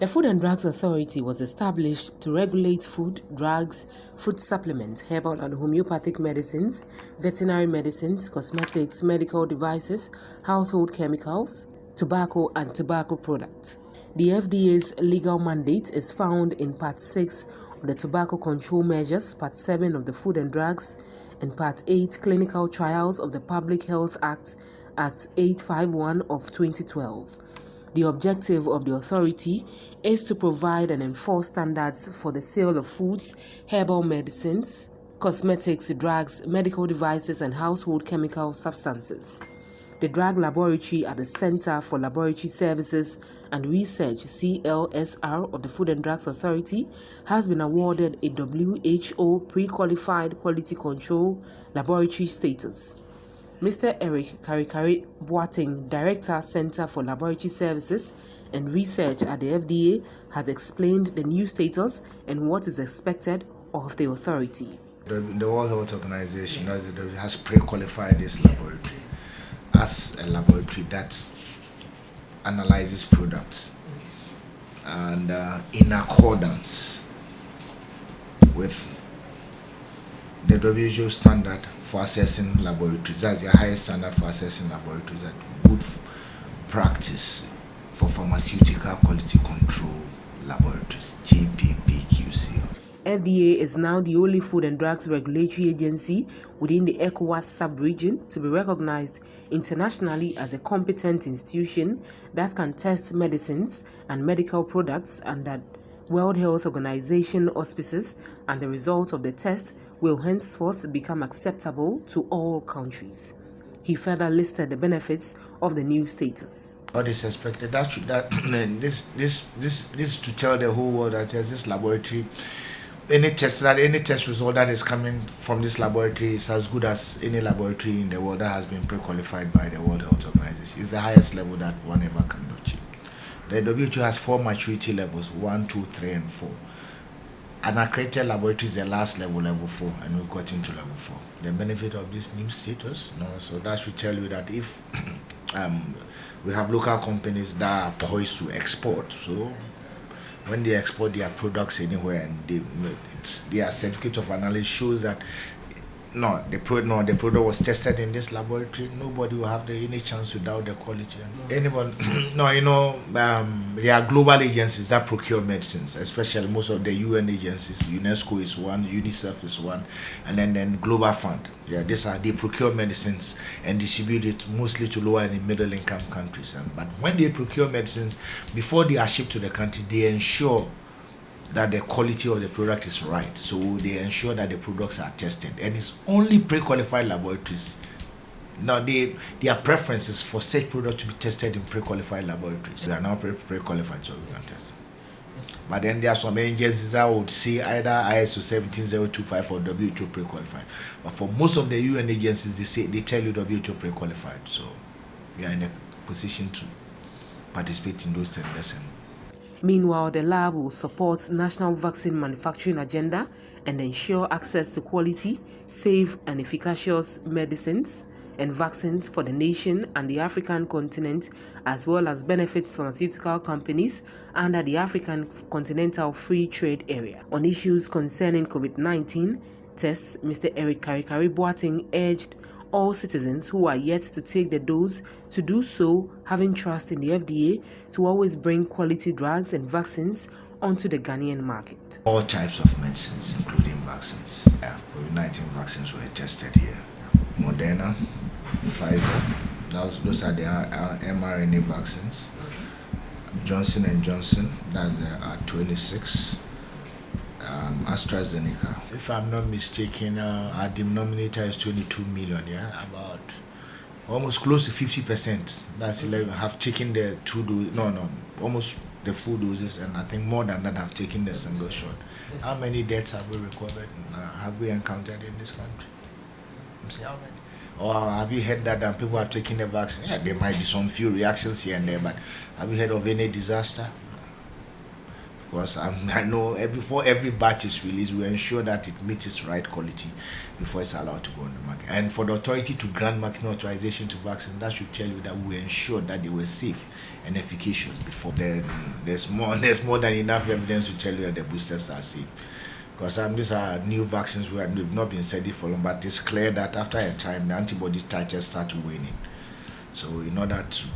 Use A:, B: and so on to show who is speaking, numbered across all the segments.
A: The Food and Drugs Authority was established to regulate food, drugs, food supplements, herbal and homeopathic medicines, veterinary medicines, cosmetics, medical devices, household chemicals, tobacco and tobacco products. The FDA's legal mandate is found in Part 6 of the Tobacco Control Measures, Part 7 of the Food and Drugs, and Part 8 Clinical Trials of the Public Health Act, Act 851 of 2012. The objective of the authority is to provide and enforce standards for the sale of foods, herbal medicines, cosmetics, drugs, medical devices, and household chemical substances. The Drug Laboratory at the Center for Laboratory Services and Research (CLSR) of the Food and Drugs Authority has been awarded a WHO Pre-Qualified Quality Control Laboratory status. Mr. Eric Karikari Boateng, Director, Center for Laboratory Services and Research at the FDA, has explained the new status and what is expected of the authority.
B: The World Health Organization has pre-qualified this laboratory as a laboratory that analyzes products and in accordance with the WHO standard for assessing laboratories. That's the highest standard for assessing laboratories, that good practice for pharmaceutical quality control laboratories, GPPQC.
A: FDA is now the only food and drugs regulatory agency within the Ecowas sub-region to be recognized internationally as a competent institution that can test medicines and medical products under World Health Organization auspices, and the results of the test will henceforth become acceptable to all countries. He further listed the benefits of the new status.
B: What is expected? This to tell the whole world that there's this laboratory. Any test result that is coming from this laboratory is as good as any laboratory in the world that has been pre-qualified by the World Health Organization. It's the highest level that one ever can achieve. The WHO has 4 maturity levels: 1, 2, 3, and 4. An accredited laboratory is the last level, level 4, and we got into level 4. The benefit of this new status, so that should tell you that if we have local companies that are poised to export, so when they export their products anywhere and their certificate of analysis shows that the product was tested in this laboratory, nobody will have any chance to doubt the quality. Anyone, there are global agencies that procure medicines, especially most of the UN agencies. UNESCO is one, UNICEF is one, and then Global Fund. They procure medicines and distribute it mostly to lower and middle income countries. But when they procure medicines, before they are shipped to the country, they ensure that the quality of the product is right. So they ensure that the products are tested, and it's only pre-qualified laboratories. Now their preference is for such products to be tested in pre-qualified laboratories. They are now pre-qualified, so we can test. But then there are some agencies that would say either ISO 17025 or WHO pre-qualified. But for most of the UN agencies, they tell you WHO pre-qualified. So we are in a position to participate in those tenders.
A: Meanwhile, the lab will support national vaccine manufacturing agenda and ensure access to quality, safe and efficacious medicines and vaccines for the nation and the African continent, as well as benefits pharmaceutical companies under the African Continental Free Trade Area. On issues concerning COVID-19 tests, Mr. Eric Karikari Boateng urged all citizens who are yet to take the dose to do so, having trust in the FDA to always bring quality drugs and vaccines onto the Ghanaian market.
B: All types of medicines, including vaccines. COVID-19 vaccines were tested here. Moderna, Pfizer, those are the mRNA vaccines. Johnson & Johnson, that's the 26. AstraZeneca. If I'm not mistaken, our denominator is 22 million, about almost close to 50%. That's 11 have taken the almost the full doses, and I think more than that have taken the single shot. How many deaths have we recorded? Have we encountered in this country? I'm saying how many? Or have you heard that people have taken the vaccine? Yeah, there might be some few reactions here and there, but have you heard of any disaster? Because I know before every batch is released, we ensure that it meets its right quality before it's allowed to go on the market. And for the authority to grant marketing authorization to vaccines, that should tell you that we ensure that they were safe and efficacious before. Then there's more than enough evidence to tell you that the boosters are safe. Because these are new vaccines we've not been studied for long, but it's clear that after a time the antibody titers start waning. So in order to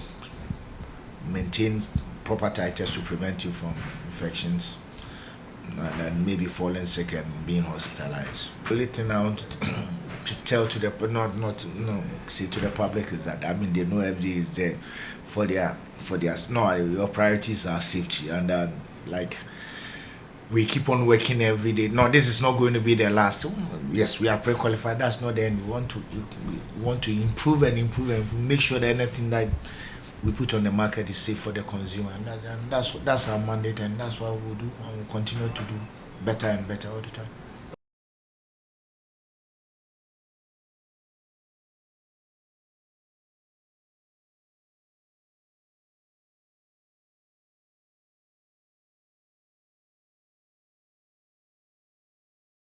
B: maintain proper titers to prevent you from infections and maybe falling sick and being hospitalized. The only thing I want to tell to the say to the public is that they know FDA is there for their your priorities are safety, and like we keep on working every day. No, this is not going to be the last. Yes, we are pre-qualified. That's not the end. We want to improve and improve and improve. Make sure that anything that we put on the market is safe for the consumer, and that's our mandate, and that's what we'll do, and we'll continue to do better and better all the time.